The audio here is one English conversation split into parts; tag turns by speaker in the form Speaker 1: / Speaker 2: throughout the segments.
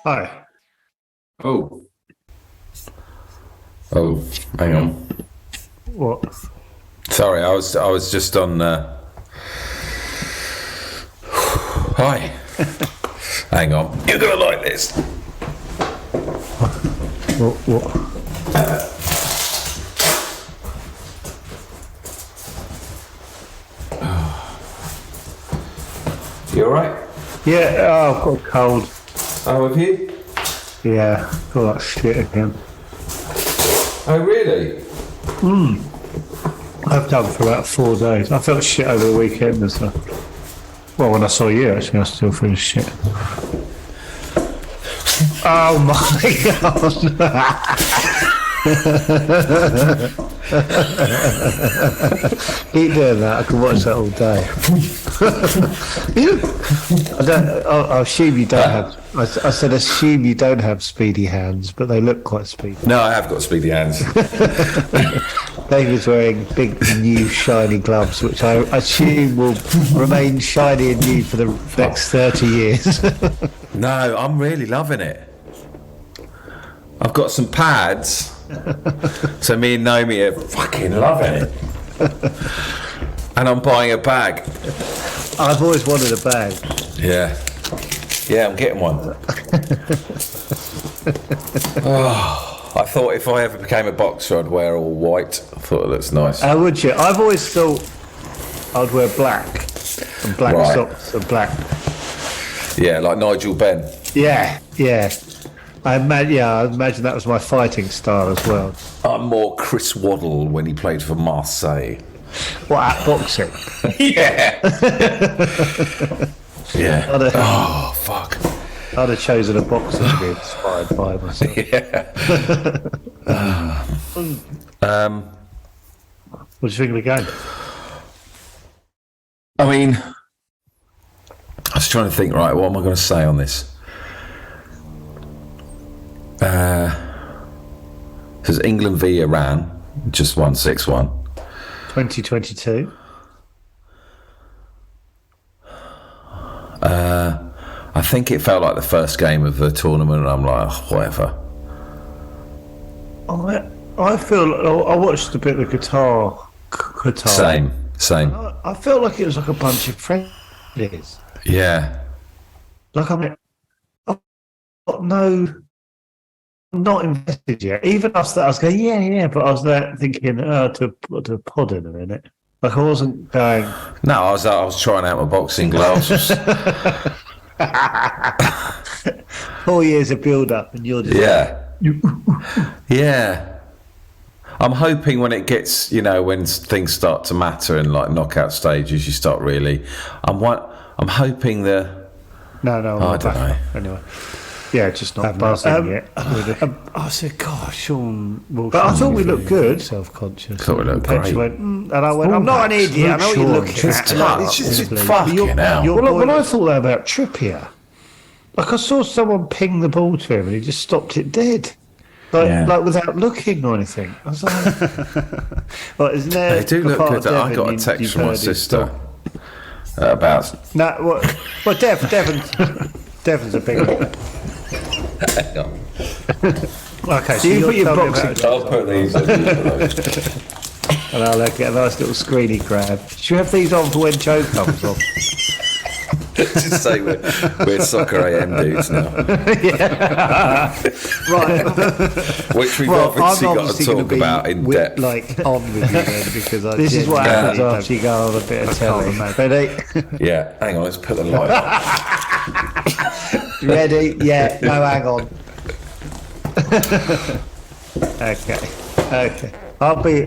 Speaker 1: Hi.
Speaker 2: Oh, oh, hang on.
Speaker 1: What?
Speaker 2: Sorry, I was just on. Hi. Hang on. You're gonna like this.
Speaker 1: What?
Speaker 2: You all right?
Speaker 1: Yeah, I've got a cold.
Speaker 2: Oh, have you?
Speaker 1: Yeah, feel like shit again.
Speaker 2: Oh, really?
Speaker 1: I've done for about 4 days. I felt shit over the weekend and stuff. Well, when I saw you, actually, I still feel shit. Oh my god! Keep doing that. I can watch that all day. I assume you don't have. I said assume you don't have speedy hands, but they look quite speedy.
Speaker 2: No, I have got speedy hands.
Speaker 1: David's wearing big, new, shiny gloves, which I assume will remain shiny and new for the next 30 years.
Speaker 2: No, I'm really loving it. I've got some pads, so me and Naomi are fucking loving it. And I'm buying a bag.
Speaker 1: I've always wanted a bag.
Speaker 2: Yeah. Yeah, I'm getting one. Oh, I thought if I ever became a boxer, I'd wear all white. I thought it looks nice.
Speaker 1: How would you? I've always thought I'd wear black. And black
Speaker 2: Right.
Speaker 1: socks and black.
Speaker 2: Yeah, like Nigel Benn.
Speaker 1: Yeah. I imagine that was my fighting style as well.
Speaker 2: I'm more Chris Waddle when he played for Marseille.
Speaker 1: What, at boxing?
Speaker 2: Yeah. Yeah.
Speaker 1: I'd
Speaker 2: Oh, fuck.
Speaker 1: have chosen a boxer to be inspired by myself.
Speaker 2: Yeah.
Speaker 1: What do you think of the game?
Speaker 2: I mean, I was trying to think, right, what am I going to say on this? Says England v Iran, just won 6-1.
Speaker 1: 2022.
Speaker 2: I think it felt like the first game of the tournament, and I'm like, oh, whatever.
Speaker 1: I feel I watched a bit of Qatar.
Speaker 2: Same.
Speaker 1: I felt like it was like a bunch of friendlies.
Speaker 2: Yeah.
Speaker 1: Like I'm not invested yet. Even after that, I was going, yeah, but I was there thinking, to put a pod in a minute. Like I wasn't going.
Speaker 2: No, I was trying out my boxing gloves.
Speaker 1: 4 years of build up, and you're just
Speaker 2: Yeah. I'm hoping when it gets, when things start to matter in like knockout stages, you start really. I'm hoping
Speaker 1: No,
Speaker 2: I don't know.
Speaker 1: Anyway, yeah, just not buzzing yet. I said, "Gosh, Sean." But I thought we looked good. Self-conscious.
Speaker 2: Thought we looked great.
Speaker 1: And I went, "I'm not an idiot. I know what you're looking at."
Speaker 2: It's just fucking hell.
Speaker 1: Well, I thought that about Trippier. Like I saw someone ping the ball to him, and he just stopped it dead. Like without looking or anything. I was like, well, isn't there?
Speaker 2: They do look good. I got a text from my sister about.
Speaker 1: No, well, Devon's a big one.
Speaker 2: Hang on.
Speaker 1: Okay, so you put your boxing gloves
Speaker 2: I'll put these on.
Speaker 1: and I'll get a nice little screeny grab. Should you have these on for when Joe comes on?
Speaker 2: Just say we're soccer AM dudes now.
Speaker 1: Right.
Speaker 2: Which we've
Speaker 1: Well,
Speaker 2: obviously
Speaker 1: I'm
Speaker 2: got to talk about in depth.
Speaker 1: Like on with you then, because this is what happens after you go on a bit of telly. Ready?
Speaker 2: Yeah, hang on, let's put the light on.
Speaker 1: Ready? Yeah. No, hang on. Okay. I'll be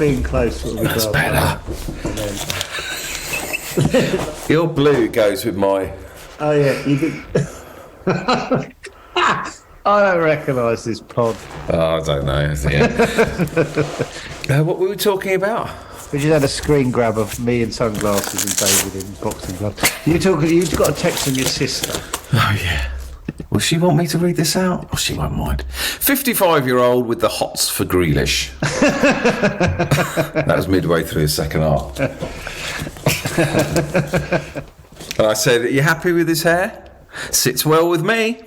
Speaker 1: in close.
Speaker 2: That's better. Your blue goes with my.
Speaker 1: Oh yeah, you did. I don't recognise this pod.
Speaker 2: Oh, I don't know. Yeah. What were we talking about?
Speaker 1: We just had a screen grab of me in sunglasses and David in boxing gloves. You've got a text from your sister.
Speaker 2: Oh yeah. Will she want me to read this out? Oh, she won't mind. 55-year-old with the hots for Grealish. That was midway through the second half. And I said, "Are you happy with his hair? Sits well with me."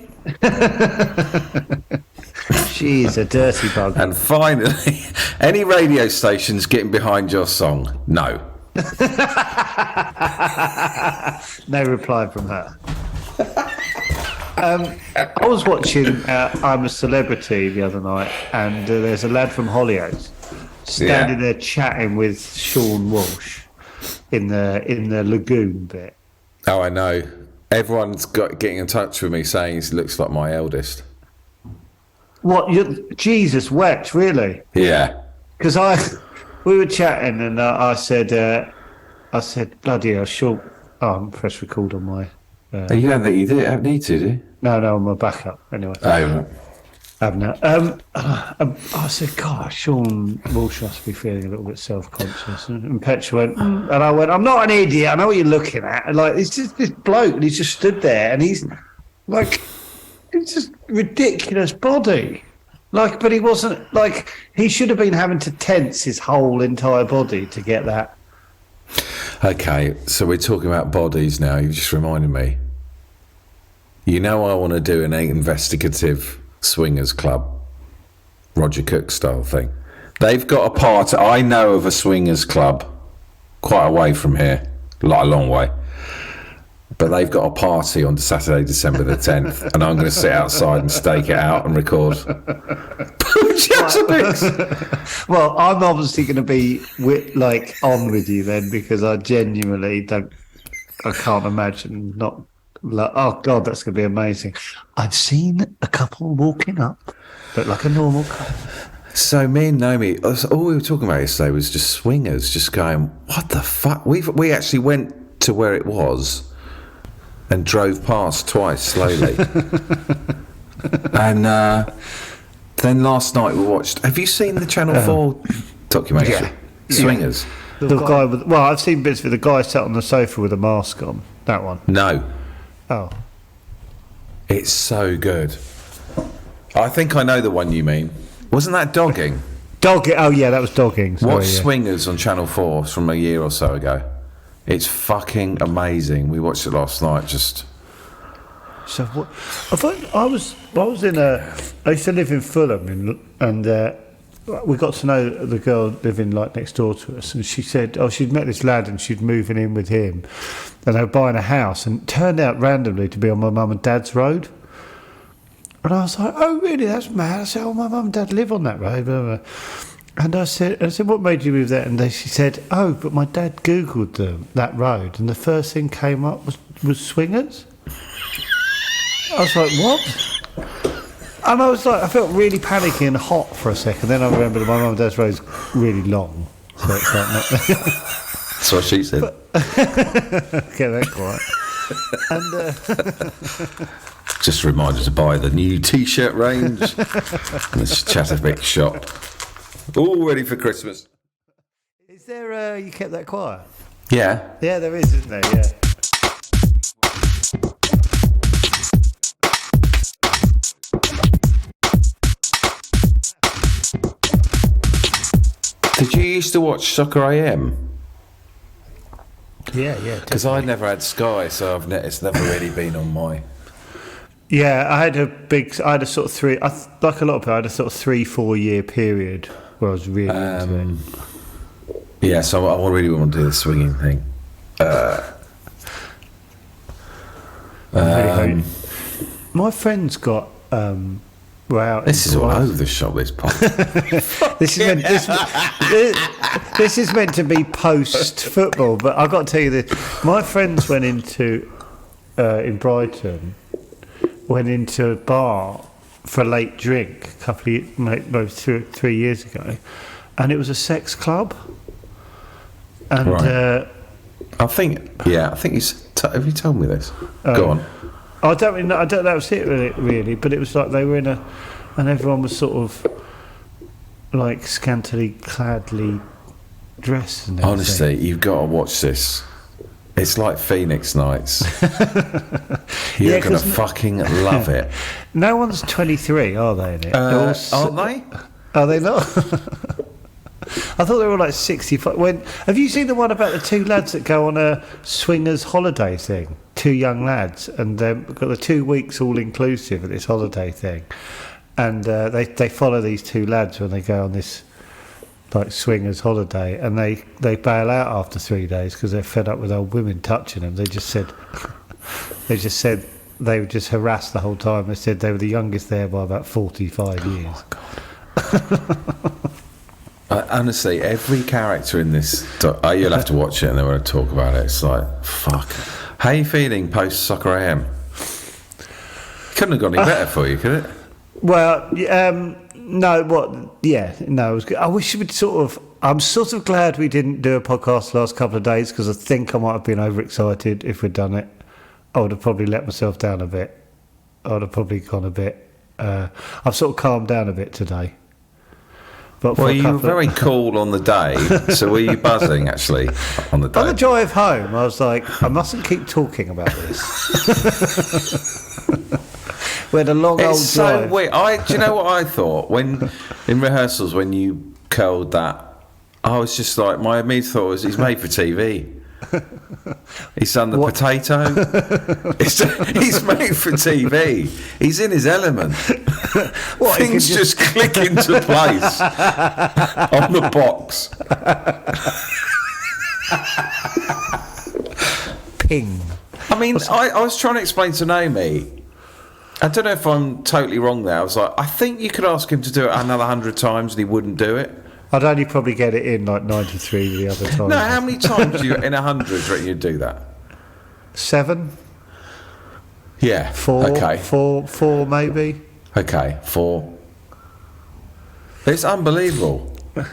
Speaker 1: She's a dirty bug.
Speaker 2: And finally, any radio stations getting behind your song? No.
Speaker 1: No reply from her. I was watching I'm a Celebrity the other night, and there's a lad from Hollyoaks standing there chatting with Sean Walsh in the lagoon bit.
Speaker 2: Oh, I know. Everyone's getting in touch with me saying he looks like my eldest.
Speaker 1: What? Jesus wept, really?
Speaker 2: Yeah.
Speaker 1: Because we were chatting, and I said, bloody hell, Sean. Oh, I'm press record on my.
Speaker 2: You don't think you need to, do you?
Speaker 1: No, on my backup. Anyway.
Speaker 2: Oh.
Speaker 1: I said, God, Sean Walsh must be feeling a little bit self-conscious. And Petra went, and I went, I'm not an idiot. I know what you're looking at. And like, it's just this bloke, and he's just stood there, and he's like, it's just ridiculous body. Like, but he wasn't like he should have been having to tense his whole entire body to get that.
Speaker 2: Okay, so we're talking about bodies now. You just reminded me. You know, I want to do an investigative swingers club, Roger Cook style thing. They've got a part. I know of a swingers club quite away from here, like a long way. But they've got a party on Saturday, December the 10th, and I'm going to sit outside and stake it out and record.
Speaker 1: Well, I'm obviously going to be on with you then, because I genuinely I can't imagine not. Oh God, that's going to be amazing. I've seen a couple walking up, but like a normal couple.
Speaker 2: So me and Naomi, all we were talking about yesterday was just swingers, just going, what the fuck? We actually went to where it was and drove past twice slowly. And then last night we watched. Have you seen the Channel 4 documentary?
Speaker 1: Yeah.
Speaker 2: Swingers.
Speaker 1: The guy with, well, I've seen bits of the guy sat on the sofa with a mask on. That one.
Speaker 2: No.
Speaker 1: Oh.
Speaker 2: It's so good. I think I know the one you mean. Wasn't that dogging?
Speaker 1: Dogging. Oh yeah, that was dogging. Sorry,
Speaker 2: Watch Swingers on Channel 4 from a year or so ago. It's fucking amazing. We watched it last night. Just.
Speaker 1: So what? I used to live in Fulham, and we got to know the girl living like next door to us, and she said, she'd met this lad and she'd moving in with him, and they were buying a house, and it turned out randomly to be on my mum and dad's road. And I was like, oh really? That's mad. I said, oh, my mum and dad live on that road. Blah, blah. And I said, what made you move there? And she said, oh, but my dad Googled that road, and the first thing came up was Swingers. I was like, what? And I was like, I felt really panicky and hot for a second. Then I remembered that my mum and dad's road's really long. So it's like not.
Speaker 2: That's what she said.
Speaker 1: Get that quiet. And
Speaker 2: just a reminder to buy the new T-shirt range. This Chatterbeck shop. All ready for Christmas.
Speaker 1: Is there? You kept that quiet?
Speaker 2: Yeah.
Speaker 1: Yeah, there is, isn't there? Yeah.
Speaker 2: Did you used to watch Soccer AM?
Speaker 1: Yeah.
Speaker 2: Because I never had Sky, so it's never really been on my.
Speaker 1: Yeah, I had a sort of three. Like a lot of people, I had a sort of 3-4 year period where I was really into it.
Speaker 2: Yeah, so I really want to do the swinging thing.
Speaker 1: My friends got. Were out.
Speaker 2: This is all over the shop. This pod.
Speaker 1: This is meant to be post football, but I've got to tell you this. My friends went into in Brighton, went into a bar for a late drink a couple of maybe 3 years ago, and it was a sex club. And
Speaker 2: right. I think he's. Have you told me this? Go on.
Speaker 1: I don't know. That was it really, but it was like they were in and everyone was sort of like scantily cladly dressed. And
Speaker 2: honestly, you've got to watch this. It's like Phoenix Nights. You're going to fucking love it.
Speaker 1: No one's 23, are they? In it?
Speaker 2: Aren't they?
Speaker 1: Are they not? I thought they were like 65. Have you seen the one about the two lads that go on a swingers holiday thing? two young lads, and we've got the 2 weeks all inclusive at this holiday thing, and they follow these two lads when they go on this like swingers holiday, and they bail out after 3 days because they're fed up with old women touching them. They just said they were just harassed the whole time. They said they were the youngest there by about 45 years.
Speaker 2: Honestly, every character in this, you'll have to watch it and then we'll talk about it. It's like, fuck. How are you feeling post Soccer AM? Couldn't have gone any better for you, could it?
Speaker 1: Well, no, it was good. I wish we would I'm sort of glad we didn't do a podcast the last couple of days, because I think I might have been overexcited if we'd done it. I would have probably let myself down a bit. I would have probably gone a bit. I've sort of calmed down a bit today. But
Speaker 2: well, you were very cool on the day, so were you buzzing actually on the day?
Speaker 1: On the drive home, I was like, I mustn't keep talking about this. We had a long old
Speaker 2: It's
Speaker 1: drive.
Speaker 2: so weird. Do you know what I thought when in rehearsals when you curled that? I was just like, my immediate thought was, he's made for TV. He's done the potato. He's made for TV. He's in his element. Things just click into place on the box.
Speaker 1: Ping.
Speaker 2: I mean, I was trying to explain to Naomi. I don't know if I'm totally wrong there. I was like, I think you could ask him to do it another 100 times and he wouldn't do it.
Speaker 1: I'd only probably get it in like 93 the other time.
Speaker 2: No, how many times do you in 100 do you reckon you'd do that?
Speaker 1: 7?
Speaker 2: Yeah.
Speaker 1: 4?
Speaker 2: Okay.
Speaker 1: 4 maybe.
Speaker 2: Okay, 4. It's unbelievable.
Speaker 1: It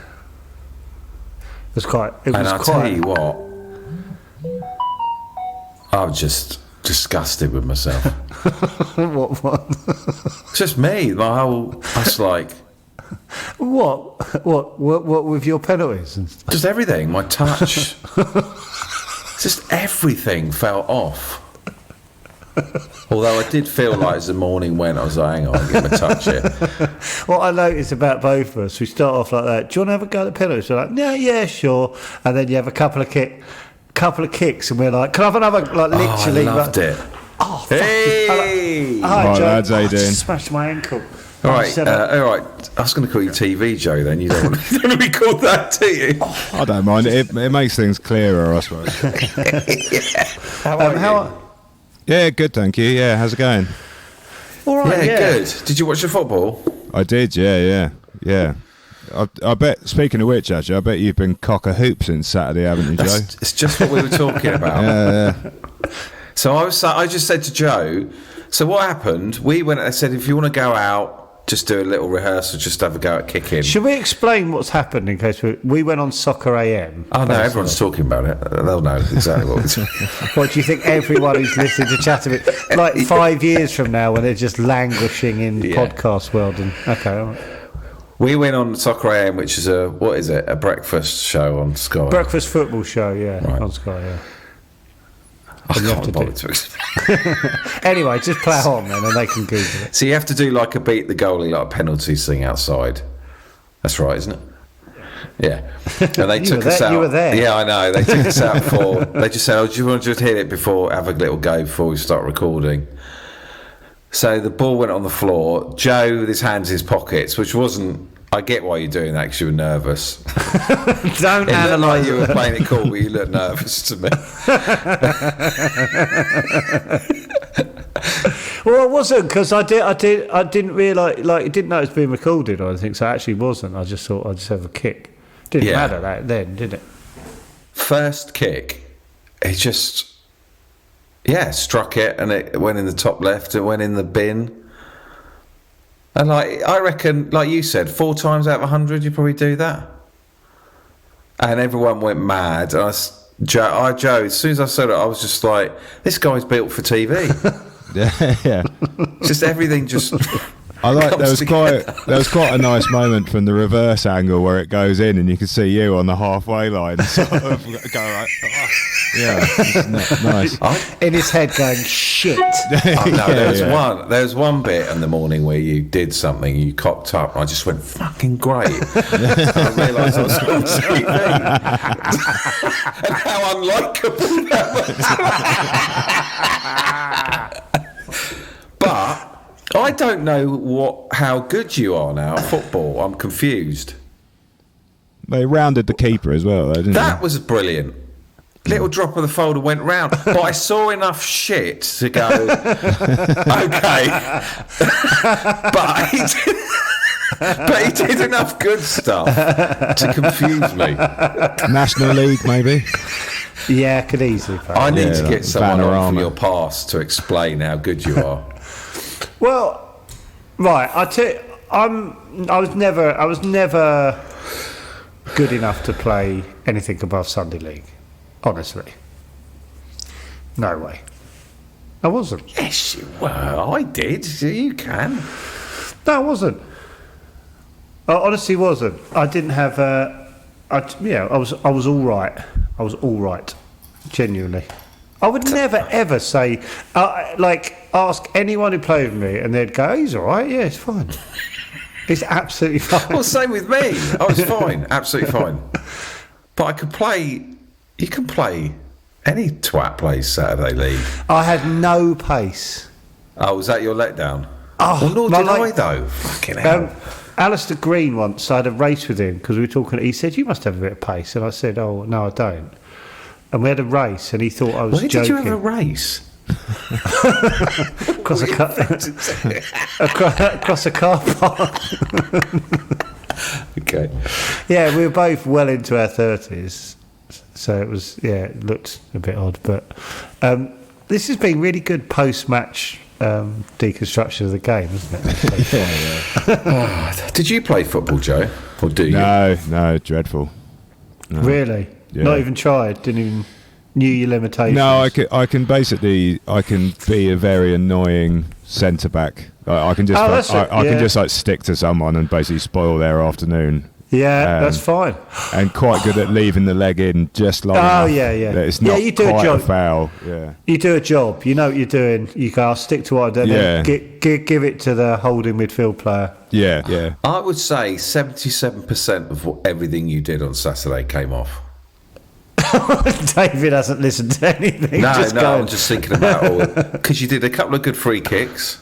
Speaker 1: was quite.
Speaker 2: Tell you what, I'm just disgusted with myself.
Speaker 1: What?
Speaker 2: It's just me. I was like,
Speaker 1: What with your penalties and stuff?
Speaker 2: just everything. My touch, just everything fell off. Although I did feel like as the morning went, I was like, hang on, I'll give him a touch here.
Speaker 1: What I noticed about both of us, we start off like that. Do you want to have a go at the penalties? We're like, yeah, sure. And then you have a couple of kicks, and we're like, can I have another? Like literally,
Speaker 2: I loved it.
Speaker 1: Oh,
Speaker 2: Hey!
Speaker 1: Hi,
Speaker 3: Right,
Speaker 1: Joe.
Speaker 3: lads, how you
Speaker 1: I just
Speaker 3: doing?
Speaker 1: smashed my ankle.
Speaker 2: All right. I was going to call you TV Joe. Then you don't want to be called that, do you?
Speaker 3: I don't mind. It makes things clearer, I suppose.
Speaker 2: How are you?
Speaker 3: Yeah, good, thank you. Yeah, how's it going?
Speaker 1: All right,
Speaker 2: Yeah, good. Did you watch the football?
Speaker 3: I did, yeah. I bet, speaking of which, actually, I bet you've been cock a hoop since Saturday, haven't you, Joe?
Speaker 2: It's just what we were talking about.
Speaker 3: Yeah.
Speaker 2: So I just said to Joe, so what happened? I said, if you want to go out, just do a little rehearsal, just have a go at kicking.
Speaker 1: Should we explain what's happened in case we went on Soccer AM?
Speaker 2: Oh, no, everyone's talking about it. They'll know exactly what we're talking about.
Speaker 1: What do you think everyone who's listening to chat of it, like 5 years from now when they're just languishing in the podcast world? And okay, all right.
Speaker 2: We went on Soccer AM, which is a breakfast show on Sky.
Speaker 1: Breakfast football show, yeah,
Speaker 2: Right.
Speaker 1: on Sky, yeah.
Speaker 2: I
Speaker 1: you have
Speaker 2: can't
Speaker 1: to
Speaker 2: bother
Speaker 1: do-
Speaker 2: to explain.
Speaker 1: Anyway, just plough on then, and they can Google it.
Speaker 2: So you have to do like a beat the goalie, like a penalty thing outside. That's right, isn't it? Yeah. And they took us out.
Speaker 1: You were there.
Speaker 2: Yeah, I know. They took us out for. They just said, "Oh, do you want to just hit it before, have a little go before we start recording?" So the ball went on the floor. Joe with his hands in his pockets, which wasn't. I get why you're doing that because you were nervous.
Speaker 1: Don't
Speaker 2: It looked like
Speaker 1: analyse
Speaker 2: you
Speaker 1: it.
Speaker 2: were playing it cool, but you looked nervous to me.
Speaker 1: Well, it wasn't because I didn't realise, like, didn't know it was being recorded or anything, so it actually wasn't. I just thought I'd just have a kick. Didn't
Speaker 2: Yeah.
Speaker 1: matter that then, did it?
Speaker 2: First kick, it just struck it, and it went in the top left. It went in the bin. And I reckon, like you said, 4 times out of 100, you probably do that. And everyone went mad. And Joe, as soon as I said it, I was just like, this guy's built for TV.
Speaker 3: Yeah.
Speaker 2: Just everything just
Speaker 3: I like
Speaker 2: comes together.
Speaker 3: there was quite a nice moment from the reverse angle where it goes in and you can see you on the halfway line sort of go like, oh. Yeah, it's nice.
Speaker 1: In his head going, shit.
Speaker 2: Oh, no, there was one bit in the morning where you did something, you cocked up, and I just went, fucking great. I realised I was on TV. And how unlikable that was. But I don't know how good you are now at football. I'm confused.
Speaker 3: They rounded the keeper as well, though, didn't
Speaker 2: That was brilliant. Little drop of the folder went round, but I saw enough shit to go, okay. but he did enough good stuff to confuse me.
Speaker 3: they? National League, maybe?
Speaker 1: Yeah, could easily.
Speaker 2: I need to
Speaker 3: like
Speaker 2: get someone on
Speaker 3: Vanarama.
Speaker 2: from your past to explain how good you are.
Speaker 1: Well, right. I was never good enough to play anything above Sunday League. Honestly, no way. I wasn't.
Speaker 2: Yes, you were. I did. You can.
Speaker 1: No, I wasn't. I honestly wasn't. I didn't have. I was all right. I was all right. Genuinely. I would never ever say, ask anyone who played with me, and they'd go, "He's all right. Yeah, it's fine. It's absolutely fine."
Speaker 2: Well, same with me. I was fine. Absolutely fine. But I could play. You can play. Any twat plays Saturday League.
Speaker 1: I had no pace.
Speaker 2: Oh, was that your letdown?
Speaker 1: Oh,
Speaker 2: well, nor
Speaker 1: my
Speaker 2: did I,
Speaker 1: leg-
Speaker 2: though. Fucking hell.
Speaker 1: Alistair Green once, I had a race with him because we were talking. He said, "You must have a bit of pace," and I said, "Oh no, I don't." And we had a race, and he thought I was
Speaker 2: Where
Speaker 1: joking.
Speaker 2: did you have a race?
Speaker 1: Across across a car park.
Speaker 2: Okay.
Speaker 1: Yeah, we were both well into our 30s, so it was. Yeah, it looked a bit odd, but this has been really good post-match deconstruction of the game, hasn't it?
Speaker 2: Did you play football, Joe? Or do you?
Speaker 3: No, dreadful. No.
Speaker 1: Really?
Speaker 3: Yeah.
Speaker 1: Not even tried? Didn't even knew your limitations?
Speaker 3: No, I can be a very annoying centre back. I can just I can just like stick to someone and basically spoil their afternoon.
Speaker 1: Yeah, that's fine.
Speaker 3: And quite good at leaving the leg in just long enough that it's not
Speaker 1: you do
Speaker 3: quite
Speaker 1: a job.
Speaker 3: foul. Yeah,
Speaker 1: you do a job. You know what you're doing. You go, I'll stick to what I've done.
Speaker 3: Yeah.
Speaker 1: Give it to the holding midfield player.
Speaker 3: yeah.
Speaker 2: I would say 77% of everything you did on Saturday came off.
Speaker 1: David hasn't listened to anything.
Speaker 2: No,
Speaker 1: going.
Speaker 2: I'm just thinking about all because you did a couple of good free kicks.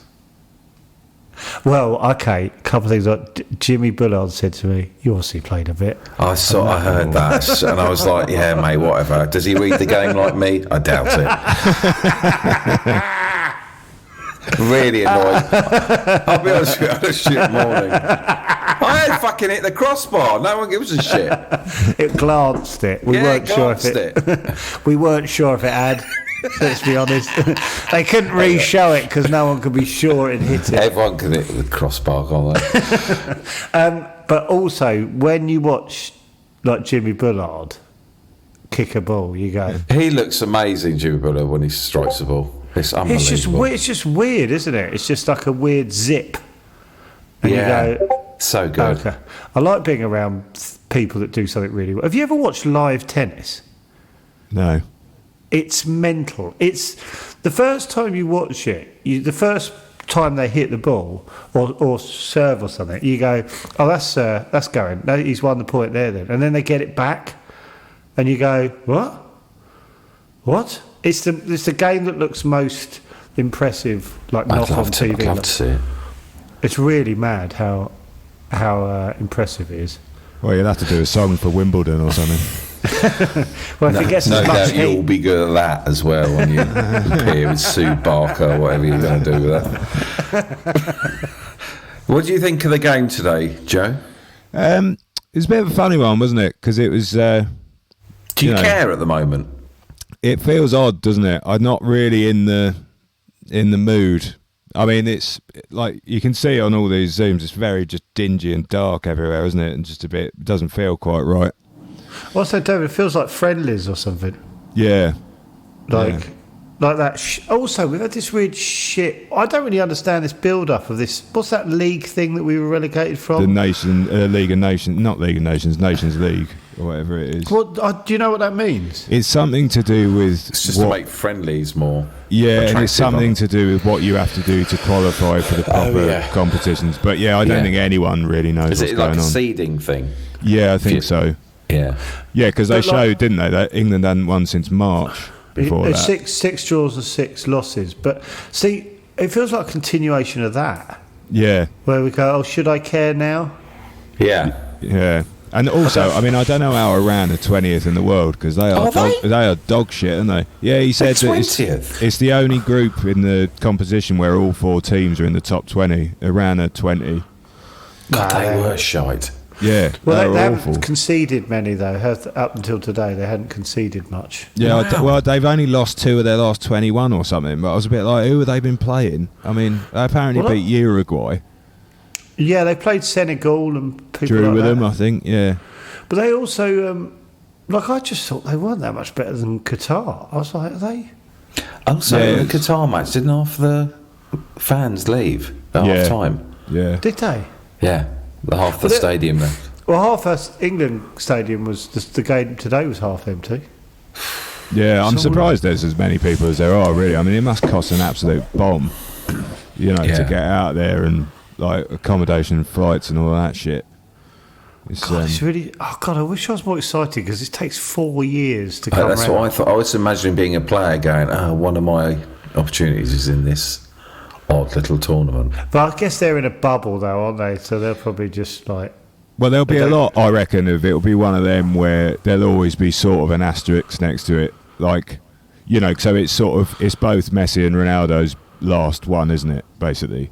Speaker 1: Well, okay, a couple of things. Like Jimmy Bullard said to me, "You obviously played a bit."
Speaker 2: I heard that, and I was like, "Yeah, mate, whatever." Does he read the game like me? I doubt it. Really annoyed. I'll be honest with you, I had a shit morning. I had fucking hit the crossbar. No one gives a shit.
Speaker 1: It glanced it. We weren't sure if it. We weren't sure if it had. Let's be honest. They couldn't re-show it because no one could be sure it hit it.
Speaker 2: Everyone can hit the crossbar, can't they?
Speaker 1: But also, when you watch like Jimmy Bullard kick a ball, you go.
Speaker 2: He looks amazing, Jimmy Bullard, when he strikes the ball. It's unbelievable.
Speaker 1: It's just weird, isn't it? It's just like a weird zip. And
Speaker 2: yeah,
Speaker 1: you go,
Speaker 2: so good.
Speaker 1: Okay. I like being around people that do something really well. Have you ever watched live tennis?
Speaker 3: No.
Speaker 1: It's mental. It's the first time you watch it. The first time they hit the ball or serve or something, you go, "Oh, that's going. No, he's won the point there." Then, and then they get it back, and you go, "What? What?" It's the game that looks most impressive, like not on TV.
Speaker 2: I'd love to see it.
Speaker 1: It's really mad how impressive it is.
Speaker 3: Well, you'll have to do a song for Wimbledon or something.
Speaker 1: Well, if it gets
Speaker 2: no
Speaker 1: as much
Speaker 2: doubt
Speaker 1: heat,
Speaker 2: you'll be good at that as well when you appear with Sue Barker or whatever you're going to do with that. What do you think of the game today, Joe?
Speaker 3: It was a bit of a funny one, wasn't it? Because it was.
Speaker 2: Do you care at the moment?
Speaker 3: It feels odd, doesn't it? I'm not really in the mood. I mean, it's like you can see on all these zooms. It's very just dingy and dark everywhere, isn't it? And just a bit doesn't feel quite right.
Speaker 1: Also, David, it feels like friendlies or something.
Speaker 3: Yeah.
Speaker 1: Like like that. Also, we've had this weird shit. I don't really understand this build-up of this. What's that league thing that we were relegated from?
Speaker 3: The League of Nations, not League of Nations, Nations League or whatever it is.
Speaker 1: What do you know what that means?
Speaker 3: It's something to do with.
Speaker 2: It's just to make friendlies more.
Speaker 3: Yeah, and
Speaker 2: attractive,
Speaker 3: it's something to do with what you have to do to qualify for the proper competitions. But yeah, I don't think anyone really knows
Speaker 2: Is
Speaker 3: what's
Speaker 2: it
Speaker 3: going
Speaker 2: like a
Speaker 3: on.
Speaker 2: seeding thing?
Speaker 3: Yeah, I think so.
Speaker 2: Yeah.
Speaker 3: Yeah, because they
Speaker 1: But like-
Speaker 3: showed, didn't they, that England hadn't won since March before that.
Speaker 1: Six draws and 6 losses. But see, it feels like a continuation of that,
Speaker 3: Yeah,
Speaker 1: where we go, oh, should I care now?
Speaker 2: Yeah.
Speaker 3: yeah. And also, I mean, I don't know how Iran are 20th in the world because they are they are dog shit, aren't they? Yeah, he said
Speaker 2: They're
Speaker 3: that
Speaker 2: 20th.
Speaker 3: it's the only group in the composition where all 4 teams are in the top 20. Iran are 20.
Speaker 2: God,
Speaker 1: Nah,
Speaker 2: they
Speaker 1: they-
Speaker 2: were shite.
Speaker 3: Yeah,
Speaker 1: Well, they
Speaker 3: they're
Speaker 1: haven't
Speaker 3: awful.
Speaker 1: conceded many, though. Up until today, they hadn't conceded much.
Speaker 3: Yeah,
Speaker 2: Wow.
Speaker 3: well, they've only lost 2 of their last 21 or something. But I was a bit like, who have they been playing? I mean, they apparently
Speaker 1: Well,
Speaker 3: beat Uruguay,
Speaker 1: Yeah, they played Senegal and people
Speaker 3: drew
Speaker 1: like
Speaker 3: with
Speaker 1: that.
Speaker 3: them, I think. Yeah,
Speaker 1: But they also, I just thought they weren't that much better than Qatar. I was like, are they?
Speaker 2: Also,
Speaker 3: Yeah,
Speaker 2: the
Speaker 3: it's-
Speaker 2: Qatar match, didn't half the fans leave at
Speaker 3: Yeah.
Speaker 2: half time?
Speaker 3: yeah.
Speaker 1: Did they?
Speaker 2: Yeah. Half the
Speaker 1: Well,
Speaker 2: stadium left.
Speaker 1: Well, half our England stadium was the game today was half empty.
Speaker 3: Yeah, I'm
Speaker 1: So-
Speaker 3: surprised there's as many people as there are, really. I mean, it must cost an absolute bomb, to
Speaker 2: Yeah.
Speaker 3: get out there and, like, accommodation and flights and all that shit. It's,
Speaker 1: God, it's really. Oh God, I wish I was more excited because it takes 4 years to come
Speaker 2: That's
Speaker 1: round.
Speaker 2: what I thought. I was imagining being a player going, one of my opportunities is in this odd little tournament.
Speaker 1: But I guess they're in a bubble though, aren't they? So they'll probably just like.
Speaker 3: well, there'll be a
Speaker 1: don't-
Speaker 3: lot, I reckon, of it'll be one of them where there'll always be sort of an asterisk next to it. Like, so it's sort of, it's both Messi and Ronaldo's last one, isn't it, basically?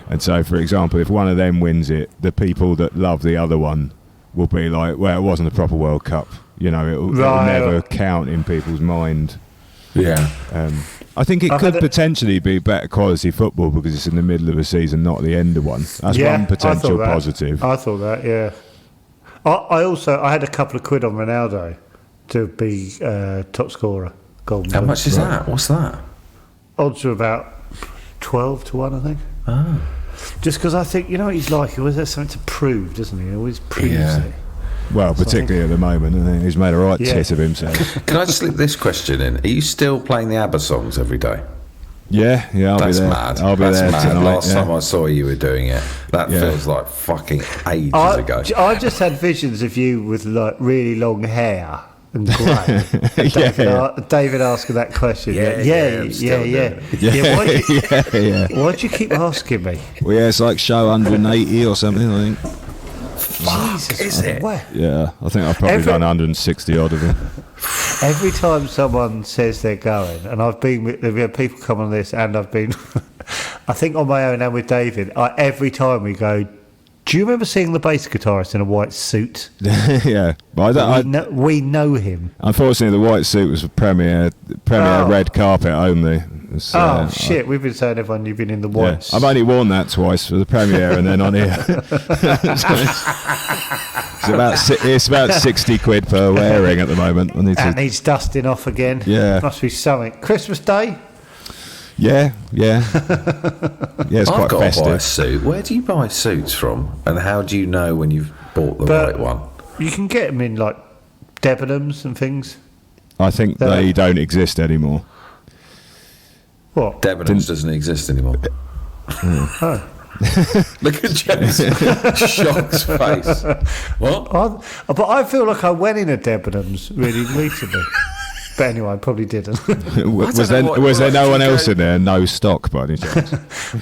Speaker 3: And so, for example, if one of them wins it, the people that love the other one will be like, well, it wasn't a proper World Cup. It'll
Speaker 1: Right.
Speaker 3: never count in people's mind.
Speaker 2: Yeah.
Speaker 3: I think it
Speaker 1: I've
Speaker 3: could
Speaker 1: had a-
Speaker 3: potentially be better quality football because it's in the middle of a season, not the end of one. That's one potential
Speaker 1: that.
Speaker 3: positive.
Speaker 1: I thought that, yeah. I had a couple of quid on Ronaldo to be top scorer. Golden
Speaker 2: How
Speaker 1: Boot.
Speaker 2: much is that? What's that?
Speaker 1: Odds are about 12 to 1, I think.
Speaker 2: Oh.
Speaker 1: Just because I think, what he's like, he always has something to prove, doesn't he? He always proves
Speaker 2: Yeah.
Speaker 1: it.
Speaker 3: Well, particularly at the moment, I think he's made a right
Speaker 1: Yeah.
Speaker 3: tit of himself.
Speaker 2: Can I slip this question in? Are you still playing the ABBA songs every day?
Speaker 3: Yeah, I'll
Speaker 2: That's
Speaker 3: be there.
Speaker 2: mad.
Speaker 3: I'll be
Speaker 2: That's
Speaker 3: there
Speaker 2: mad.
Speaker 3: tonight.
Speaker 2: Last
Speaker 3: yeah.
Speaker 2: time I saw you were doing it. That
Speaker 3: Yeah.
Speaker 2: feels like fucking ages ago.
Speaker 1: I just had visions of you with like really long hair and grey. And
Speaker 3: Yeah,
Speaker 1: David asking that question.
Speaker 2: Yeah,
Speaker 1: yeah,
Speaker 2: yeah, I'm
Speaker 1: yeah,
Speaker 2: still
Speaker 1: yeah.
Speaker 2: doing
Speaker 1: Yeah, why,
Speaker 3: yeah.
Speaker 1: why'd you keep asking me?
Speaker 3: Well, yeah, it's like show 180 or something, I think.
Speaker 1: Jesus,
Speaker 2: is it?
Speaker 1: where?
Speaker 3: Yeah, I think I've probably
Speaker 1: Every-
Speaker 3: done 160 odd of them.
Speaker 1: Every time someone says they're going, and I've been with, there have people come on this, and I've been, I think on my own and with David, every time we go, do you remember seeing the bass guitarist in a white suit?
Speaker 3: Yeah, but
Speaker 1: We know him.
Speaker 3: unfortunately, the white suit was for premiere
Speaker 1: Oh.
Speaker 3: red carpet only. It's,
Speaker 1: Shit, we've been saying everyone you've been in the
Speaker 3: Yeah.
Speaker 1: white.
Speaker 3: I've only worn that twice for the premiere and then on here. It's about 60 quid per wearing at the moment. I need
Speaker 1: And
Speaker 3: to,
Speaker 1: he's dusting off again.
Speaker 3: Yeah.
Speaker 1: Must be something. Christmas Day?
Speaker 3: yeah. Yeah, it's
Speaker 2: I've
Speaker 3: quite
Speaker 2: got to buy a
Speaker 3: festive.
Speaker 2: suit. Where do you buy suits from? And how do you know when you've bought the
Speaker 1: But-
Speaker 2: right one?
Speaker 1: You can get them in like Debenhams and things.
Speaker 3: I think they don't exist anymore.
Speaker 1: What?
Speaker 2: Debenhams doesn't exist anymore.
Speaker 1: Oh.
Speaker 2: Look at Jen's shocked face. What?
Speaker 1: But I feel like I went in a Debenhams really recently. But anyway, I probably didn't.
Speaker 3: Was
Speaker 2: know what-
Speaker 3: there no
Speaker 2: what
Speaker 3: one
Speaker 2: you
Speaker 3: else
Speaker 2: go-
Speaker 3: in there? No stock by any chance?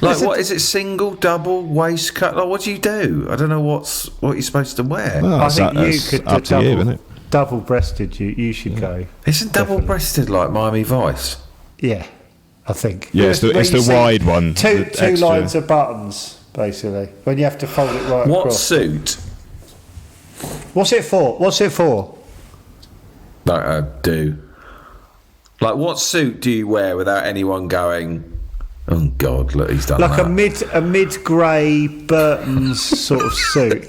Speaker 2: Like, what is it? Single, double, waistcoat? Like, what do you do? I don't know what you're supposed to wear.
Speaker 3: Well,
Speaker 1: I think you
Speaker 3: that's
Speaker 1: could
Speaker 3: up to you, isn't it?
Speaker 1: double-breasted. You should go.
Speaker 2: Isn't double-breasted like Miami Vice?
Speaker 1: Yeah, I think.
Speaker 3: Yeah, it's
Speaker 1: Where
Speaker 3: the
Speaker 1: you see
Speaker 3: wide one.
Speaker 1: Two
Speaker 3: the extra.
Speaker 1: lines of buttons, basically. When you have to fold it right
Speaker 2: What
Speaker 1: across.
Speaker 2: suit?
Speaker 1: What's it for? What's it for?
Speaker 2: Like, do. Like, what suit do you wear without anyone going, oh, God, look, he's done
Speaker 1: Like
Speaker 2: that.
Speaker 1: a mid-grey Burton's sort of suit.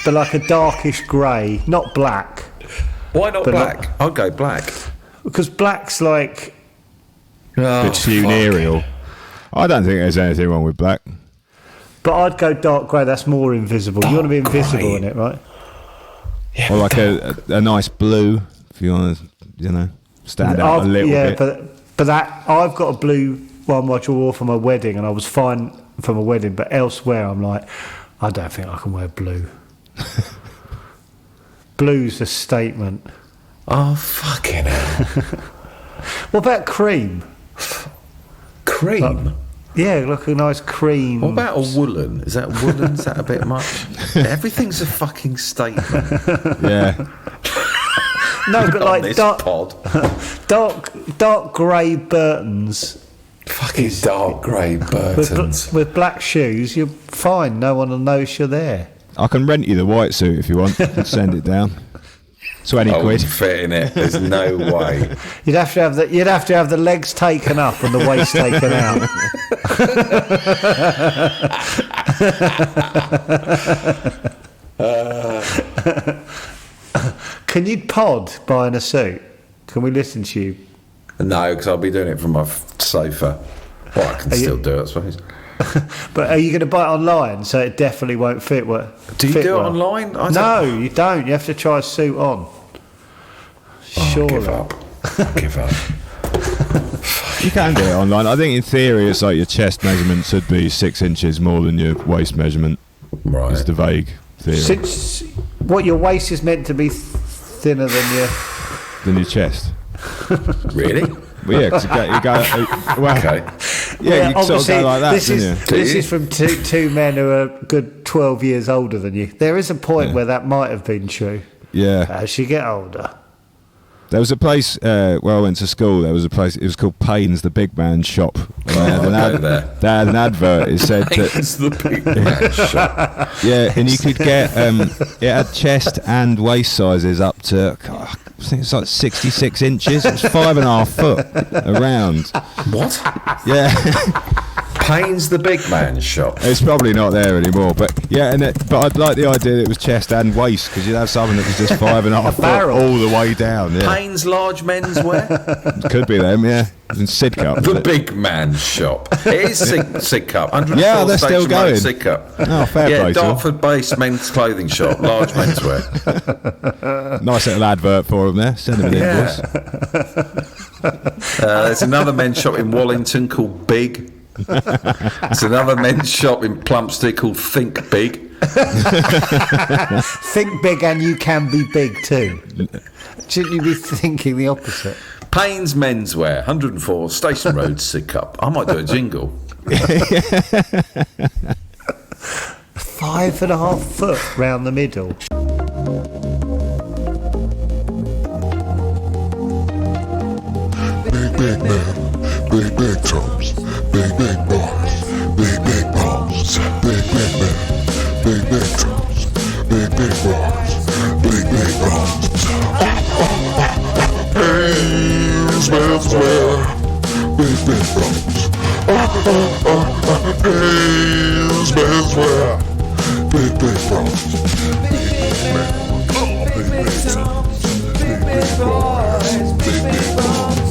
Speaker 1: But like a darkish grey, not black.
Speaker 2: Why not
Speaker 1: but
Speaker 2: black? I'd go black.
Speaker 1: Because black's like...
Speaker 2: Oh,
Speaker 3: Bit funereal. I don't think there's anything wrong with black.
Speaker 1: But I'd go dark grey, that's more invisible. You want to be invisible
Speaker 2: grey.
Speaker 1: in it, right?
Speaker 2: Yeah,
Speaker 3: Or like a nice blue, if you want to, stand out a little bit.
Speaker 1: But that I've got a blue one which I wore for my wedding, and I was fine for my wedding. But elsewhere, I'm like, I don't think I can wear blue. Blue's a statement.
Speaker 2: Oh, fucking hell.
Speaker 1: What about cream?
Speaker 2: Cream?
Speaker 1: Yeah, like a nice cream.
Speaker 2: What about a woolen? Is that woolen? Is that a bit much? Everything's a fucking statement.
Speaker 3: Yeah.
Speaker 1: No, but
Speaker 2: on
Speaker 1: like
Speaker 2: this
Speaker 1: dark,
Speaker 2: pod.
Speaker 1: dark grey Burtons
Speaker 2: Fucking dark grey Burtons.
Speaker 1: with black shoes. You're fine. No one will notice you're there.
Speaker 3: I can rent you the white suit if you want. Send it down. 20
Speaker 2: I
Speaker 3: quid.
Speaker 2: wouldn't fit in it. There's no way.
Speaker 1: You'd have to have the legs taken up and the waist taken out. Can you pod buying a suit? Can we listen to you?
Speaker 2: No, because I'll be doing it from my sofa. Well, I can still do it, I suppose.
Speaker 1: But are you going to buy it online so it definitely won't fit?
Speaker 2: Do you
Speaker 1: fit
Speaker 2: do it
Speaker 1: well?
Speaker 2: online? I don't-
Speaker 1: No, you don't. You have to try a suit on. Sure.
Speaker 2: Give up. Give up.
Speaker 3: You can do it online. I think in theory it's like your chest measurement should be 6 inches more than your waist measurement.
Speaker 2: Right.
Speaker 3: It's the vague theory.
Speaker 1: Since what your waist is meant to be thinner than
Speaker 3: Than your chest.
Speaker 2: Really?
Speaker 3: Well, yeah, because you go well,
Speaker 2: Okay.
Speaker 3: yeah, you sort of go like that,
Speaker 1: this
Speaker 3: don't
Speaker 1: is
Speaker 3: you?
Speaker 1: this
Speaker 2: you?
Speaker 1: is from two men who are a good 12 years older than you. There is a point where that might have been true
Speaker 3: Yeah.
Speaker 1: as you get older.
Speaker 3: There was a place where I went to school. There was a place. It was called Payne's, the big man shop. And
Speaker 2: I'll go there.
Speaker 3: they had an advert. It said that
Speaker 2: It's the big man shop.
Speaker 3: yeah, and you could get it had chest and waist sizes up to I think it's like 66 inches. It's 5.5 foot around.
Speaker 2: What?
Speaker 3: Yeah.
Speaker 2: Payne's the big man shop.
Speaker 3: It's probably not there anymore, but yeah, but I'd like the idea that it was chest and waist because you'd have something that was just 5.5 foot
Speaker 1: barrel.
Speaker 3: all the way down. Yeah,
Speaker 2: Payne's large menswear.
Speaker 3: could be them. Yeah, and Sidcup.
Speaker 2: The big man shop. It is Sidcup. 104
Speaker 3: Yeah, they're still
Speaker 2: Station Road,
Speaker 3: going.
Speaker 2: Sidcup.
Speaker 3: Oh, fair
Speaker 2: Yeah,
Speaker 3: play to them.
Speaker 2: Dartford-based men's clothing shop, large menswear.
Speaker 3: Nice little advert for them there. Send them an invoice.
Speaker 2: There's another men's shop in Wallington called Big. There's another men's shop in Plumstead called Think Big.
Speaker 1: Think big and you can be big too. Shouldn't you be thinking the opposite?
Speaker 2: Payne's Menswear, 104 Station Road, Sidcup. I might do a jingle.
Speaker 1: 5.5 foot round the middle.
Speaker 4: Big man, big drums, big bars, big balls, big man, big drums, big bars, big balls. Payne's menswear, big balls. Payne's menswear, big balls. Big man, big drums, big bars, big balls.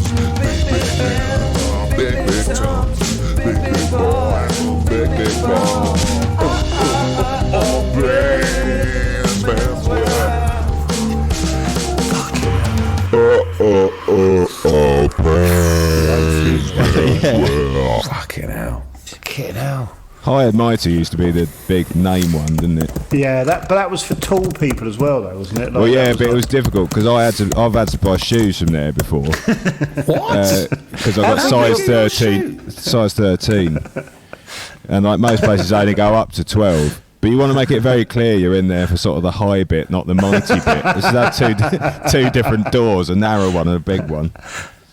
Speaker 4: Big drums, big boys, big balls. Brains, menswear. Brains.
Speaker 2: Fucking hell.
Speaker 1: Fucking hell.
Speaker 3: High and Mighty used to be the big name one, didn't it?
Speaker 1: Yeah, but that was for tall people as well, though, wasn't it? Like,
Speaker 3: Well, yeah,
Speaker 1: that
Speaker 3: but it
Speaker 1: like-
Speaker 3: was difficult because I've had to buy shoes from there before
Speaker 2: What?
Speaker 3: because I
Speaker 1: How
Speaker 3: got
Speaker 1: big
Speaker 3: size
Speaker 1: are your
Speaker 3: 13, and like most places they only go up to 12. But you want to make it very clear you're in there for sort of the high bit, not the mighty bit. This is have two different doors, a narrow one and a big one.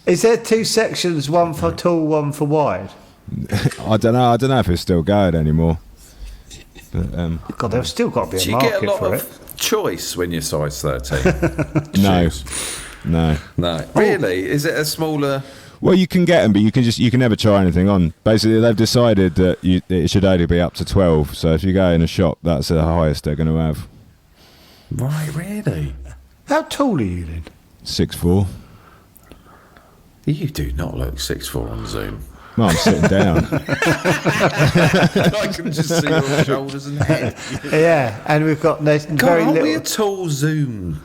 Speaker 1: Is there two sections, one for tall, one for wide?
Speaker 3: I don't know if it's still going anymore. But
Speaker 1: God, there's still got to be
Speaker 2: Do
Speaker 1: a
Speaker 2: you get
Speaker 1: market
Speaker 2: a lot
Speaker 1: for
Speaker 2: of
Speaker 1: it.
Speaker 2: choice when you're size 13?
Speaker 3: no,
Speaker 2: Shoes.
Speaker 3: no.
Speaker 2: No. Really? Is it a smaller...
Speaker 3: Well, you can get them, but you can never try anything on. Basically, they've decided that it should only be up to 12. So if you go in a shop, that's the highest they're going to have.
Speaker 2: Right, really?
Speaker 1: How tall are you then?
Speaker 3: 6'4".
Speaker 2: You do not look 6'4" on Zoom.
Speaker 3: Well, I'm sitting down.
Speaker 2: I can just see your shoulders and head.
Speaker 1: Yeah, and we've got
Speaker 2: God,
Speaker 1: very
Speaker 2: aren't we
Speaker 1: little.
Speaker 2: a tall Zoom?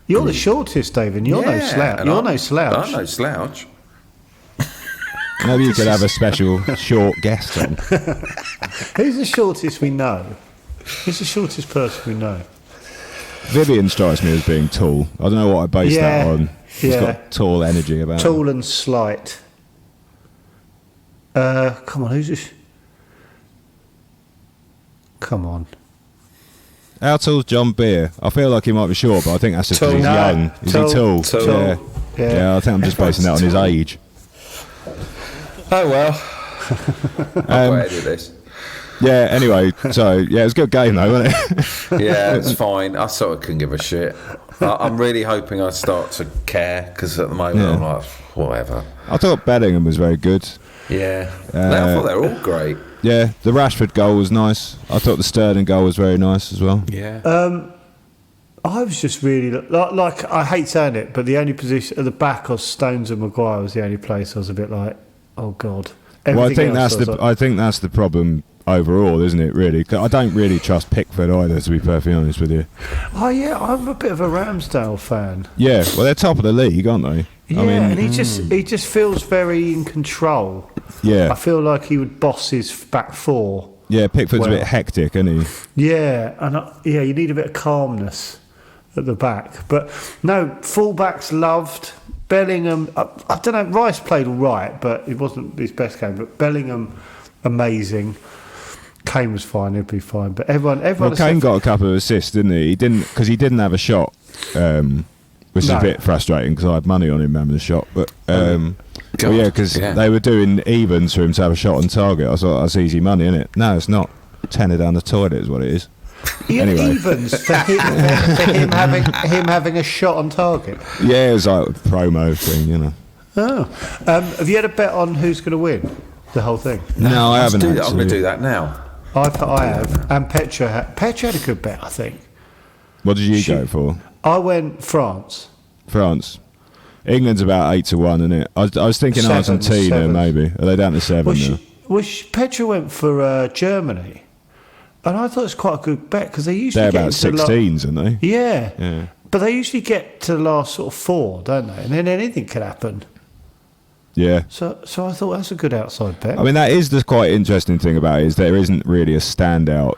Speaker 1: You're the shortest, David. You're no slouch.
Speaker 2: and
Speaker 1: You're
Speaker 2: I'm-
Speaker 1: no slouch.
Speaker 2: I'm no slouch.
Speaker 3: Maybe you could have a special short guest on.
Speaker 1: Who's the shortest we know? Who's the shortest person we know?
Speaker 3: Vivian strikes me as being tall. I don't know what I base that on. She's
Speaker 1: yeah.
Speaker 3: got tall energy about her.
Speaker 1: Tall and slight. Come on, who's this? Come on.
Speaker 3: How tall's John Beer? I feel like he might be short, but I think that's just because he's
Speaker 1: No,
Speaker 3: young. Is he tall?
Speaker 2: Tall.
Speaker 3: Yeah.
Speaker 1: Yeah.
Speaker 3: Yeah, I think I'm just basing that on his age.
Speaker 2: Oh well. I'll edit this.
Speaker 3: Yeah, anyway, so, yeah, it was a good game, though, wasn't it?
Speaker 2: Yeah, it's fine. I sort of couldn't give a shit. I'm really hoping I start to care because at the moment I'm like, whatever.
Speaker 3: I thought Bellingham was very good.
Speaker 2: Yeah. I thought they were all great.
Speaker 3: Yeah, the Rashford goal was nice. I thought the Sterling goal was very nice as well.
Speaker 2: Yeah.
Speaker 1: I was just really like I hate saying it, but the only position at the back of Stones and Maguire was the only place I was a bit like, oh god.
Speaker 3: Well, I think
Speaker 1: else
Speaker 3: that's
Speaker 1: I was
Speaker 3: I think that's the problem overall, isn't it? Really, 'cause I don't really trust Pickford either, to be perfectly honest with you.
Speaker 1: oh yeah, I'm a bit of a Ramsdale fan.
Speaker 3: Yeah, well, they're top of the league, aren't they?
Speaker 1: Yeah,
Speaker 3: I mean,
Speaker 1: and he just feels very in control.
Speaker 3: yeah,
Speaker 1: I feel like he would boss his back four.
Speaker 3: yeah. Pickford's a
Speaker 1: Well-
Speaker 3: bit hectic, isn't he?
Speaker 1: Yeah, and you need a bit of calmness at the back. But no, fullbacks loved. Bellingham, I don't know, Rice played all right, but it wasn't his best game. But Bellingham, amazing. Kane was fine, he'd be fine. But everyone
Speaker 3: Well, Kane got a couple of assists, didn't he? He didn't because he didn't have a shot, which is
Speaker 1: No.
Speaker 3: a bit frustrating because I had money on him having a shot. But well,
Speaker 2: God,
Speaker 3: yeah, because
Speaker 2: yeah.
Speaker 3: they were doing evens for him to have a shot on target. I thought that's easy money, isn't it? No, it's not. Tenner down the toilet is what it is. Anyway.
Speaker 1: Evens for him having a shot on target.
Speaker 3: Yeah, it was like a promo thing, you know.
Speaker 1: Oh, have you had a bet on who's going to win the whole thing?
Speaker 3: No, I
Speaker 2: Let's
Speaker 3: haven't.
Speaker 2: do that. I'm going to
Speaker 3: actually.
Speaker 2: do that now.
Speaker 1: I have, and Petra had a good bet, I think.
Speaker 3: What did you go for?
Speaker 1: I went France.
Speaker 3: France. England's about 8-1, isn't it? I was thinking
Speaker 1: Seven,
Speaker 3: Argentina,
Speaker 1: seven.
Speaker 3: maybe. Are they down to 7 now?
Speaker 1: Petra went for Germany, and I thought it was quite a good bet because they usually
Speaker 3: They're
Speaker 1: get
Speaker 3: about
Speaker 1: into the
Speaker 3: 16s, aren't they?
Speaker 1: yeah,
Speaker 3: Yeah.
Speaker 1: but they usually get to the last sort of 4, don't they? And then anything could happen.
Speaker 3: Yeah.
Speaker 1: So I thought that's a good outside bet.
Speaker 3: I mean, that is the quite interesting thing about it, is there isn't really a standout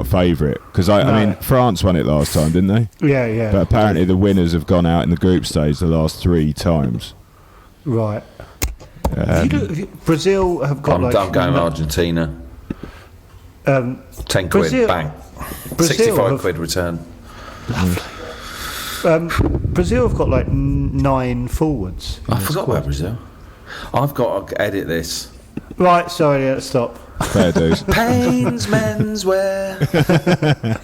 Speaker 3: favourite. Because, I mean, France won it last time, didn't they?
Speaker 1: yeah.
Speaker 3: But apparently the winners have gone out in the group stage the last 3 times.
Speaker 1: Right. Brazil have got
Speaker 2: I'm going Argentina. 10 quid,
Speaker 1: Brazil-
Speaker 2: bang.
Speaker 1: Brazil
Speaker 2: 65
Speaker 1: have-
Speaker 2: quid return.
Speaker 1: Brazil have got like 9 forwards. in
Speaker 2: I
Speaker 1: their
Speaker 2: forgot
Speaker 1: squad.
Speaker 2: about Brazil. I've got to edit this.
Speaker 1: Right, sorry, stop.
Speaker 3: Fair dues.
Speaker 2: Payne's menswear.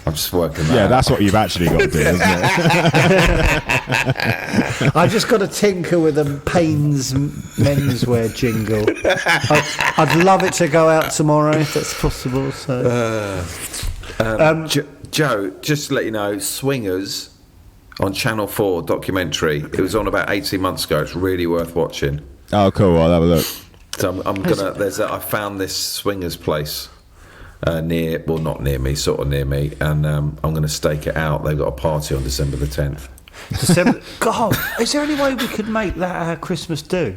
Speaker 2: I'm just working that
Speaker 3: Yeah,
Speaker 2: out.
Speaker 3: that's what you've actually got to do, isn't it?
Speaker 1: I just got to tinker with a Payne's menswear jingle. I'd love it to go out tomorrow if that's possible. So,
Speaker 2: Joe, just to let you know, Swingers on Channel 4 documentary. It was on about 18 months ago. It's really worth watching.
Speaker 3: Oh, cool. I'll have a look.
Speaker 2: So I'm gonna. I found this swingers place not near me, sort of near me, and I'm gonna stake it out. They've got a party on December the 10th.
Speaker 1: God, is there any way we could make that our Christmas do?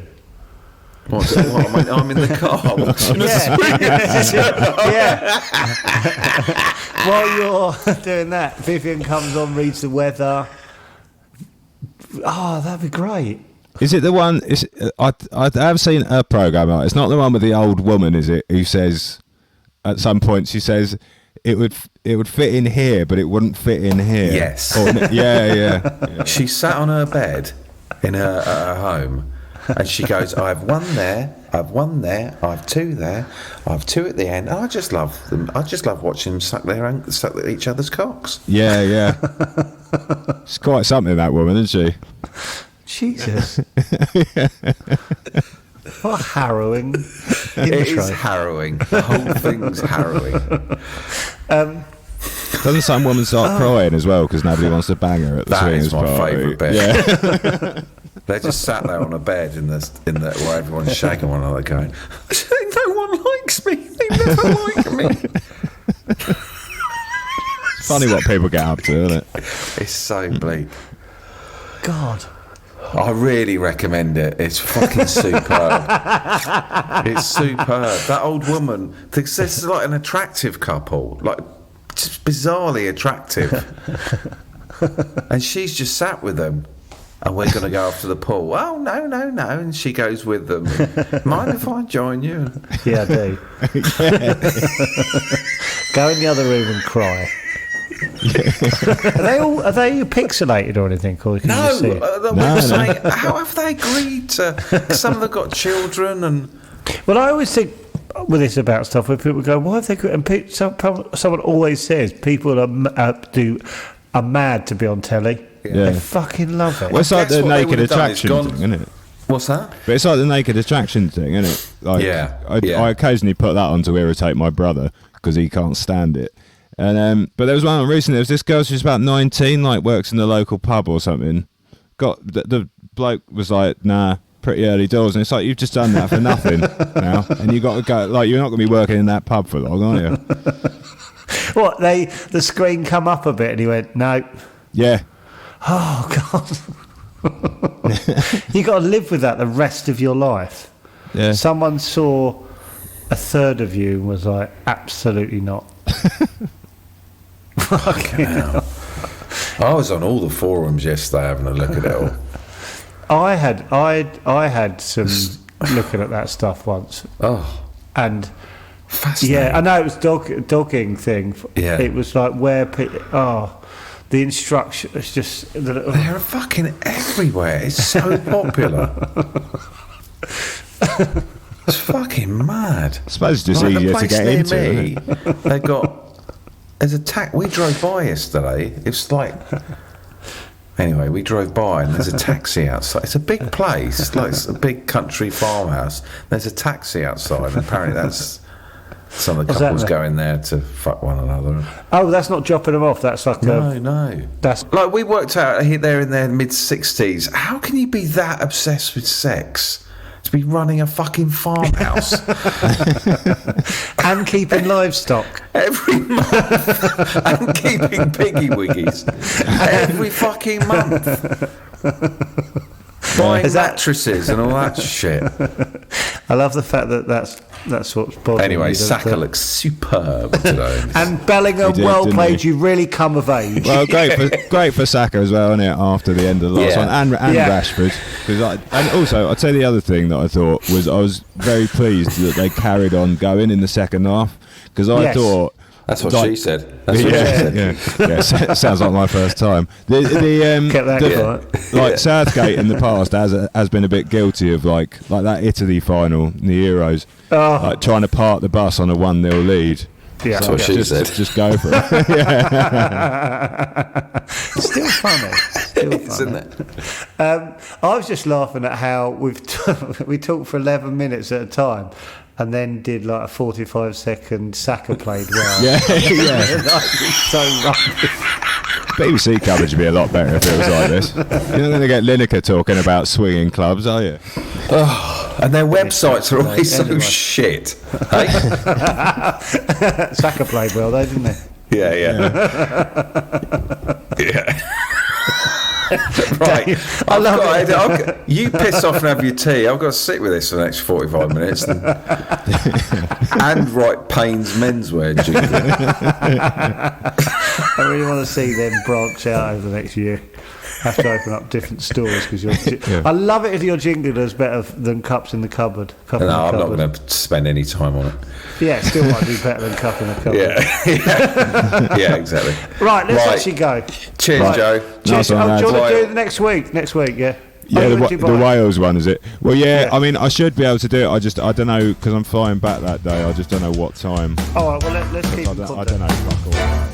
Speaker 2: What, I'm in the car watching a
Speaker 1: Yeah. While you're doing that, Vivian comes on, reads the weather. Oh, that'd be great.
Speaker 3: Is it the one? I have seen a program. It's not the one with the old woman, is it? Who says at some point she says it would fit in here, but it wouldn't fit in here.
Speaker 2: Yes.
Speaker 3: Yeah.
Speaker 2: She sat on her bed in her home, and she goes, "I have one there, I have one there, I have 2 there, I have 2 at the end." And I just love them. I just love watching them suck each other's cocks.
Speaker 3: Yeah. She's quite something, that woman, isn't she?
Speaker 1: Jesus. What a harrowing intro.
Speaker 2: It is harrowing. The whole thing's harrowing.
Speaker 3: Doesn't some woman start crying as well because nobody wants to bang her at the
Speaker 2: That is
Speaker 3: swingers
Speaker 2: my
Speaker 3: party?
Speaker 2: favourite bit.
Speaker 3: Yeah.
Speaker 2: They're just sat there on a bed in the where everyone's shagging one another, going, "No one likes me. They never like me."
Speaker 3: It's funny what people get up to, isn't it?
Speaker 2: It's so bleak.
Speaker 1: God.
Speaker 2: I really recommend it. It's fucking superb. It's superb. That old woman, this is like an attractive couple, like just bizarrely attractive, and she's just sat with them. And we're going to go off to the pool. Oh, no. And she goes with them. Mind if I join you?
Speaker 1: Yeah, I do. Go in the other room and cry. Are they pixelated or anything? Or can you
Speaker 2: No,
Speaker 1: just see it?
Speaker 2: we were saying, how have they agreed to? Some of them got children and.
Speaker 1: Well, I always think with this about stuff where people go, "Why have they?" And someone always says people are mad to be on telly.
Speaker 3: Yeah.
Speaker 1: They fucking love it.
Speaker 3: Well, it's like
Speaker 2: Guess
Speaker 3: the
Speaker 2: what they
Speaker 3: naked
Speaker 2: would have done
Speaker 3: attraction
Speaker 2: is gone-
Speaker 3: thing, isn't it?
Speaker 2: What's that?
Speaker 3: But it's like the naked attraction thing, isn't it? Like,
Speaker 2: Yeah,
Speaker 3: I
Speaker 2: yeah.
Speaker 3: occasionally put that on to irritate my brother because he can't stand it. And but there was one recently. There was this girl. She's about 19, like works in the local pub or something. Got the bloke was like, "Nah, pretty early doors," and it's like you've just done that for nothing now, and you got to go. Like you're not going to be working in that pub for long, are you?
Speaker 1: What the screen come up a bit, and he went, "No."
Speaker 3: Yeah.
Speaker 1: Oh God! You got to live with that the rest of your life.
Speaker 3: Yeah.
Speaker 1: Someone saw a third of you and was like, "Absolutely not."
Speaker 2: Fucking hell. I was on all the forums yesterday having a look at it all.
Speaker 1: I had some looking at that stuff once,
Speaker 2: Oh,
Speaker 1: and
Speaker 2: fascinating.
Speaker 1: yeah, I know it was dogging thing.
Speaker 2: Yeah.
Speaker 1: It was like where the instruction. It's just
Speaker 2: They're fucking everywhere. It's so popular. It's fucking mad.
Speaker 3: I suppose it's just
Speaker 2: Like, the
Speaker 3: easier to
Speaker 2: place
Speaker 3: get
Speaker 2: near
Speaker 3: into.
Speaker 2: me,
Speaker 3: Isn't it?
Speaker 2: they got. There's a we drove by yesterday. It's like. Anyway, we drove by and there's a taxi outside. It's a big place, like it's a big country farmhouse. There's a taxi outside, and apparently that's some of the
Speaker 1: What's that
Speaker 2: couples
Speaker 1: then?
Speaker 2: going there to fuck one another.
Speaker 1: Oh, that's not dropping them off. That's like
Speaker 2: No.
Speaker 1: that's
Speaker 2: Like we worked out they're in their mid-60s. How can you be that obsessed with sex to be running a fucking farmhouse
Speaker 1: and keeping livestock.
Speaker 2: every month and keeping piggy wiggies every fucking month? Buying mattresses and all that shit.
Speaker 1: I love the fact that that's what's bothering
Speaker 2: Anyway,
Speaker 1: me,
Speaker 2: Saka looks superb today.
Speaker 1: and Bellingham,
Speaker 3: He did,
Speaker 1: well
Speaker 3: didn't
Speaker 1: played.
Speaker 3: he?
Speaker 1: You really come of age.
Speaker 3: Well, great for Saka as well, isn't it? After the end of the last
Speaker 2: Yeah.
Speaker 3: one, and
Speaker 1: Yeah.
Speaker 3: Rashford. And also, I'd say the other thing that I thought was I was very pleased that they carried on going in the second half because I
Speaker 1: Yes.
Speaker 3: thought.
Speaker 2: That's what
Speaker 3: like-
Speaker 2: she said. That's what she said.
Speaker 3: yeah. Sounds like my first time.
Speaker 1: Kept that
Speaker 3: the-
Speaker 1: quiet.
Speaker 3: like Southgate in the past has been a bit guilty of like that Italy final in the Euros,
Speaker 1: Oh.
Speaker 3: like trying to park the bus on a 1-0 lead.
Speaker 1: Yeah,
Speaker 2: That's what she said.
Speaker 3: Just go for it.
Speaker 1: still funny. Still
Speaker 2: Isn't
Speaker 1: funny.
Speaker 2: it?
Speaker 1: I was just laughing at how we talked for 11 minutes at a time, and then did like a 45-second Saka played well.
Speaker 3: Yeah, yeah.
Speaker 1: Like, it's so rubbish.
Speaker 3: BBC coverage would be a lot better if it was like this. You're not going to get Lineker talking about swinging clubs, are you?
Speaker 2: And their websites are always so
Speaker 1: Anyway.
Speaker 2: shit. Hey?
Speaker 1: Saka played well though, didn't he?
Speaker 2: Yeah. Right.
Speaker 1: I love
Speaker 2: you piss off and have your tea. I've got to sit with this for the next 45 minutes and write Payne's menswear jingle.
Speaker 1: I really want to see them branch out over the next year. Have to open up different stores because I love it if your jingle is better than Cups in the Cupboard. Cup in the
Speaker 2: No, I'm not
Speaker 1: Cupboard.
Speaker 2: going to spend any time on it.
Speaker 1: Yeah, it still might be better than Cup in the Cupboard.
Speaker 2: Yeah, exactly.
Speaker 1: Right, let's
Speaker 2: Right.
Speaker 1: actually go.
Speaker 2: Cheers,
Speaker 1: Right.
Speaker 2: Joe.
Speaker 1: Cheers.
Speaker 3: Nice one,
Speaker 1: Do you
Speaker 3: lads.
Speaker 1: want to do
Speaker 2: Right.
Speaker 1: it next week? Next week, yeah.
Speaker 3: Yeah,
Speaker 1: Are you
Speaker 3: the
Speaker 1: in Dubai?
Speaker 3: Wales one, is it? Well, yeah,
Speaker 1: Yeah.
Speaker 3: I mean, I should be able to do it. I don't know, because I'm flying back that day. I just don't know what time.
Speaker 1: All right, well, let's keep
Speaker 3: I
Speaker 1: in
Speaker 3: don't
Speaker 1: contact.
Speaker 3: know. Fuck all.